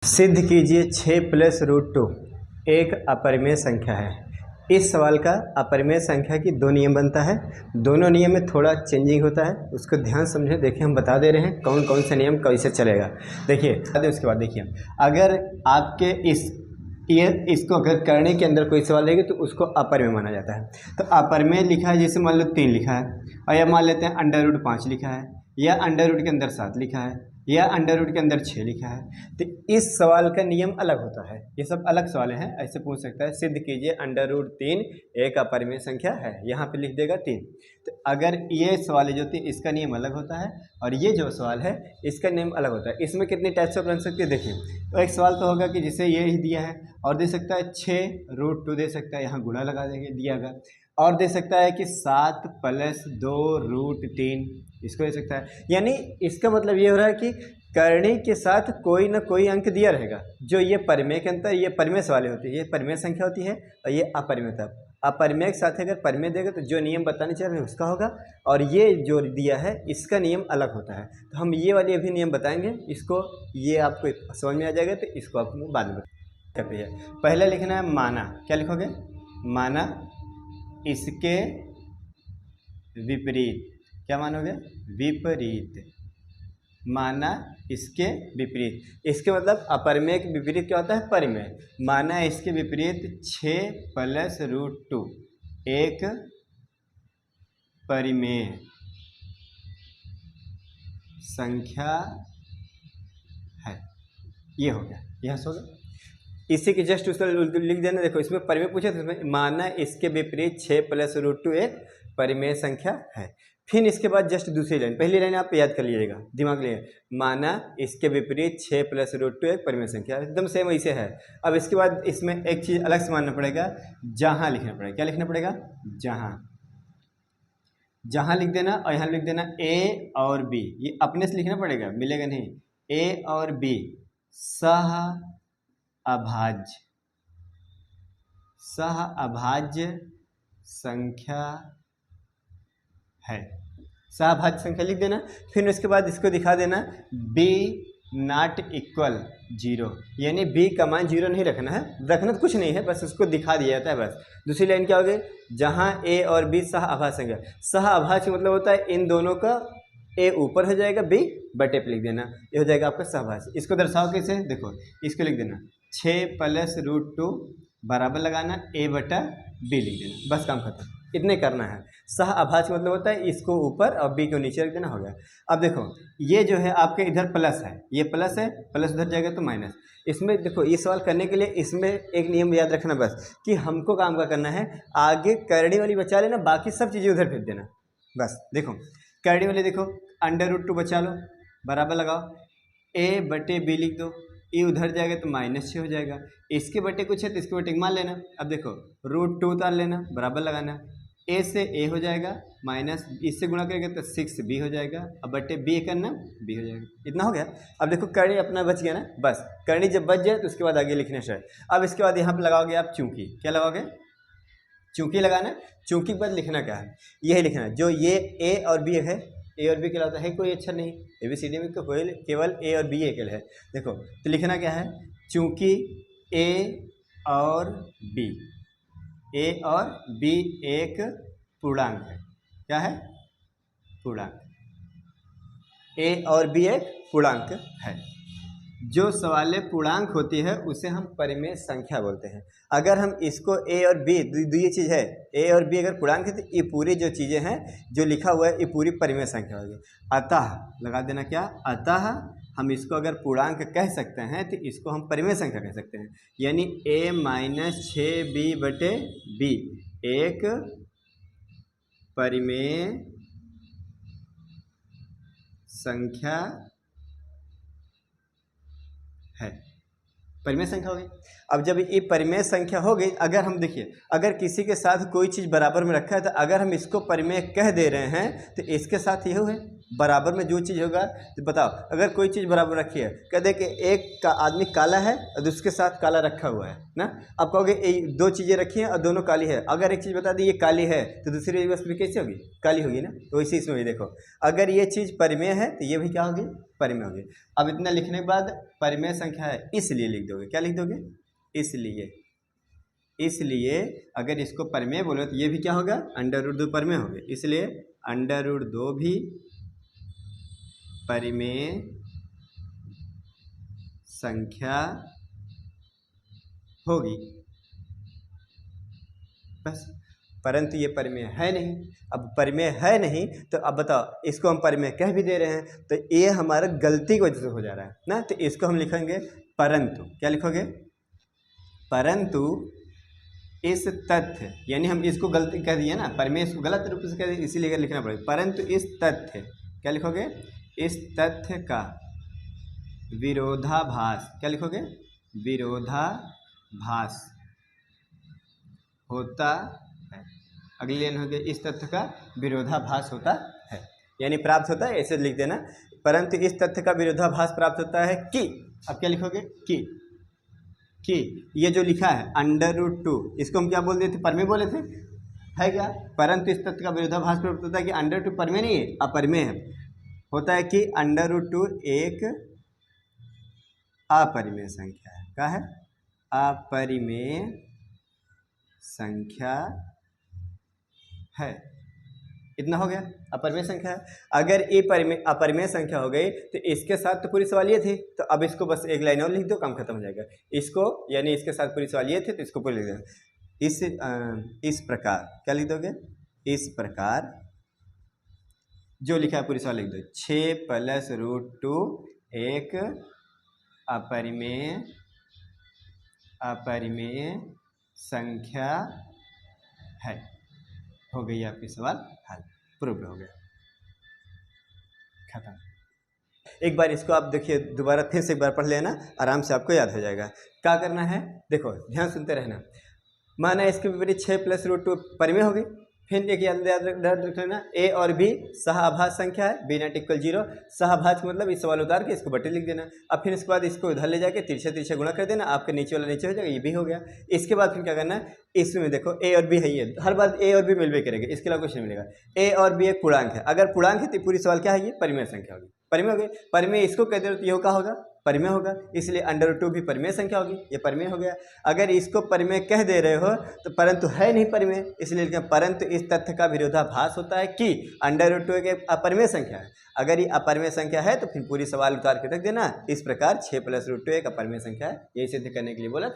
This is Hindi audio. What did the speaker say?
सिद्ध कीजिए 6 प्लस रूट 2 एक अपरिमेय संख्या है। इस सवाल का अपरिमेय संख्या की दो नियम बनता है। दोनों नियम में थोड़ा चेंजिंग होता है, उसको ध्यान समझें। देखिए हम बता दे रहे हैं कौन कौन से नियम कैसे चलेगा। देखिए उसके बाद देखिए, अगर आपके इसको अगर करने के अंदर कोई सवाल रहेगा तो उसको अपरिमेय माना जाता है। तो अपरिमेय लिखा है, जैसे मान लो 3 लिखा है, और या मान लेते हैं अंडर रूट 5 लिखा है, या अंडर रूट के अंदर 7 लिखा है, या अंडर रूट के अंदर 6 लिखा है। तो इस सवाल का नियम अलग होता है। ये सब अलग सवाल हैं। ऐसे पूछ सकता है, सिद्ध कीजिए अंडर रूट 3 एक अपरिमेय संख्या है, यहाँ पे लिख देगा 3। तो अगर ये सवाल जो थी इसका नियम अलग होता है, और ये जो सवाल है इसका नियम अलग होता है। इसमें कितनी टाइप्स ऑफ बन सकती है देखिए। तो एक सवाल तो होगा कि जिसे ये ही दिया है, और दे सकता है 6 रूट 2 दे सकता है, यहाँ गुणा लगा देंगे दिया गया, और दे सकता है कि 7 प्लस 2 रूट 3, इसको दे सकता है। यानी इसका मतलब ये हो रहा है कि करणी के साथ कोई ना कोई अंक दिया रहेगा। जो ये परिमेय के अंतर, ये परिमेय सवाल होती है, ये परिमेय संख्या होती है, और ये अपरिमेय। अपरिमेय के साथ अगर परिमेय देगा तो जो नियम बताने चाह रहे हैं उसका होगा, और ये जो दिया है इसका नियम अलग होता है। तो हम ये वाले अभी नियम बताएंगे, इसको ये आपको समझ में आ जाएगा, तो इसको आपको बाद में कर दिया। पहले लिखना है माना। क्या लिखोगे? माना इसके विपरीत। क्या मानोगे? विपरीत। माना इसके विपरीत। इसके मतलब अपरिमेय के विपरीत क्या होता है? परिमेय। माना इसके विपरीत 6 प्लस रूट 2 एक परिमेय संख्या है। ये हो गया, यह हो गया। इसी के जस्ट उसका लिख देना। देखो इसमें परिमेय पूछा था, इसमें माना इसके विपरीत 6 प्लस रूट 2 एक परिमेय संख्या है। फिर इसके बाद जस्ट दूसरी लाइन, पहली लाइन आप याद कर लीजिएगा, दिमाग लिए। माना इसके विपरीत 6 प्लस रूट 2 एक परिमेय संख्या, एकदम सेम वैसे है। अब इसके बाद इसमें एक चीज़ अलग से मानना पड़ेगा, जहाँ लिखना पड़ेगा। क्या लिखना पड़ेगा? जहाँ। जहाँ लिख देना, और यहाँ लिख देना ए और बी। ये अपने से लिखना पड़ेगा, मिलेगा नहीं। ए और बी सह अभाज्य संख्या है। सहभाज्य संख्या लिख देना। फिर उसके बाद इसको दिखा देना b नॉट इक्वल 0, यानी b का मान 0 नहीं रखना है, रखना तो कुछ नहीं है, बस उसको दिखा दिया जाता है बस। दूसरी लाइन क्या हो गई? जहाँ a और b सह अभाज्य संख्या। सह अभाज्य मतलब होता है इन दोनों का a ऊपर हो जाएगा, b बटे पे लिख देना, ये हो जाएगा आपका सहभाज्य। इसको दर्शाओ कैसे? देखो इसको लिख देना 6 प्लस रूट 2 बराबर लगाना a बटा b लिख देना, बस काम खत्म। इतने करना है। सह अभाज्य मतलब होता है इसको ऊपर और b को नीचे रख देना, हो गया। अब देखो ये जो है आपके इधर प्लस है, ये प्लस है, प्लस उधर जाएगा तो माइनस। इसमें देखो ये सवाल करने के लिए इसमें एक नियम याद रखना बस, कि हमको काम का करना है, आगे करड़ी वाली बचा लेना, बाकी सब चीज़ें उधर भेज देना बस। देखो करड़ी वाली देखो, अंडर रूट 2 बचा लो, बराबर लगाओ, a बटे b लिख दो, ये उधर जाएगा तो -6 हो जाएगा। इसके बटे कुछ है तो इसके बटे मान लेना। अब देखो रूट 2 उतार लेना, बराबर लगाना, a से a हो जाएगा, माइनस इससे गुणा करेंगे तो 6b हो जाएगा, अब बटे b करना b हो जाएगा। इतना हो गया। अब देखो करणी अपना बच गया ना, बस करणी जब बच जाए तो उसके बाद आगे लिखना स्टार्ट। अब इसके बाद यहाँ पे लगाओगे आप चूंकि। क्या लगाओगे? चूंकि लगाना। चूंकि के बाद लिखना क्या है? यही लिखना है, जो ये a और b है, ए और बी कहलाता है कोई अच्छा नहीं, ABCD में तो केवल ए और बी एकल है। देखो तो लिखना क्या है? चूंकि ए और बी एक पूर्णांक है। क्या है? पूर्णांक। ए और बी एक पूर्णांक है। जो सवाल पूर्णांक होती है उसे हम परिमेय संख्या बोलते हैं। अगर हम इसको a और b, ये चीज़ है, a और b अगर पूर्णांक है तो ये पूरी जो चीज़ें हैं जो लिखा हुआ है ये पूरी परिमेय संख्या होगी। अतः लगा देना। क्या? अतः हम इसको अगर पूर्णांक कह सकते हैं तो इसको हम परिमेय संख्या कह सकते हैं। यानी a - 6b बटे b एक परिमेय संख्या है। परिमेय संख्या हो गई। अब जब ये परिमेय संख्या हो गई, अगर हम देखिए, अगर किसी के साथ कोई चीज़ बराबर में रखा है तो अगर हम इसको परिमेय कह दे रहे हैं तो इसके साथ ये है बराबर में जो चीज़ होगा। तो बताओ अगर कोई चीज़ बराबर रखी है, कह दे कि एक का आदमी काला है और उसके साथ काला रखा हुआ है ना, अब कहोगे दो चीज़ें रखी हैं और दोनों काली है। अगर एक चीज़ बता दी ये काली है तो दूसरी चीज़ भी कैसे होगी? काली होगी ना। तो इसी इसमें भी देखो, अगर ये चीज़ परिमेय है तो ये भी क्या होगी? परिमेय हो गई। अब इतना लिखने के बाद परिमेय संख्या है इसलिए लिख दोगे, क्या लिख दोगे, इसलिए अगर इसको परिमेय बोलो तो ये भी क्या होगा, √2 परिमेय हो गया, इसलिए √2 भी परिमेय संख्या होगी बस। परंतु ये परिमेय है नहीं। अब परिमेय है नहीं तो अब बताओ इसको हम परिमेय कह भी दे रहे हैं तो ये हमारा गलती की वजह से हो जा रहा है ना। तो इसको हम लिखेंगे परंतु, क्या लिखोगे, परंतु इस तथ्य, यानी हम इसको गलती कह दिए ना, परिमेय इसको गलत रूप से कह दिए इसीलिए लिखना पड़ेगा। परंतु इस तथ्य, क्या लिखोगे, इस तथ्य का विरोधाभास, क्या लिखोगे, विरोधाभास होता है। अगली लाइन हो गई, इस तथ्य का विरोधाभास होता है, यानी प्राप्त होता है, ऐसे लिख देना। परंतु इस तथ्य का विरोधाभास प्राप्त होता है कि, अब क्या लिखोगे, कि ये जो लिखा है √2, इसको हम क्या बोल देते, परिमेय बोले थे, है क्या। परंतु इस तथ्य का विरोधाभास प्राप्त होता है कि √2 परिमेय नहीं है, अपरिमेय है। होता है कि √2 एक अपरिमेय संख्या है। क्या है, अपरिमेय संख्या है। इतना हो गया, अपरिमेय संख्या है। अगर ये अपरिमेय संख्या हो गई तो इसके साथ तो पूरी सवाल ये थी, तो अब इसको बस एक लाइन और लिख दो, काम खत्म हो जाएगा। इसको यानी इसके साथ पूरी सवाल ये थे तो इसको पूरी लिख दो। इस प्रकार क्या लिख दोगे, इस प्रकार जो लिखा है पूरी सवाल लिख दो। 6 + √2 एक अपरिमेय संख्या है। हो गई आपकी सवाल हल, प्रूव हो गया, खत्म। एक बार इसको आप देखिए, दोबारा फिर से एक बार पढ़ लेना, आराम से आपको याद हो जाएगा। क्या करना है, देखो ध्यान सुनते रहना। माना इसके विपरीत 6 + √2 परिमेय हो गई। फिर एक याद रखना, ए और बी सहाभाज्य संख्या है, B0 = 0। सहाभाज्य मतलब इस सवाल उतार के इसको बटे लिख देना। अब फिर इसके बाद इसको उधर ले जाके तिरछे गुणा कर देना, आपके नीचे वाला नीचे हो जाएगा, ये भी हो गया। इसके बाद फिर क्या करना है, इसमें देखो ए और बी है, ये हर बार ए और बी मिलवे करेंगे, इसके अलावा कुछ नहीं मिलेगा। ए और बी एक पूर्णांक है, अगर पूर्णांक है तो पूरी सवाल क्या है, ये परिमेय संख्या होगी। परिमेय हो गई, परिमेय इसको कह दे रहे तो ये क्या होगा, परिमेय होगा, इसलिए √2 भी परिमेय संख्या होगी, ये परिमेय हो गया। अगर इसको परिमेय कह दे रहे हो तो परंतु है नहीं परिमेय, इसलिए लिखें परंतु इस तथ्य का विरोधाभास होता है कि √2 एक अपरिमेय संख्या है। अगर ये अपरिमेय संख्या है तो फिर पूरी सवाल उतार के रख देना। इस प्रकार 6 + √2 एक अपरिमेय संख्या है, यही सिद्ध करने के लिए बोला।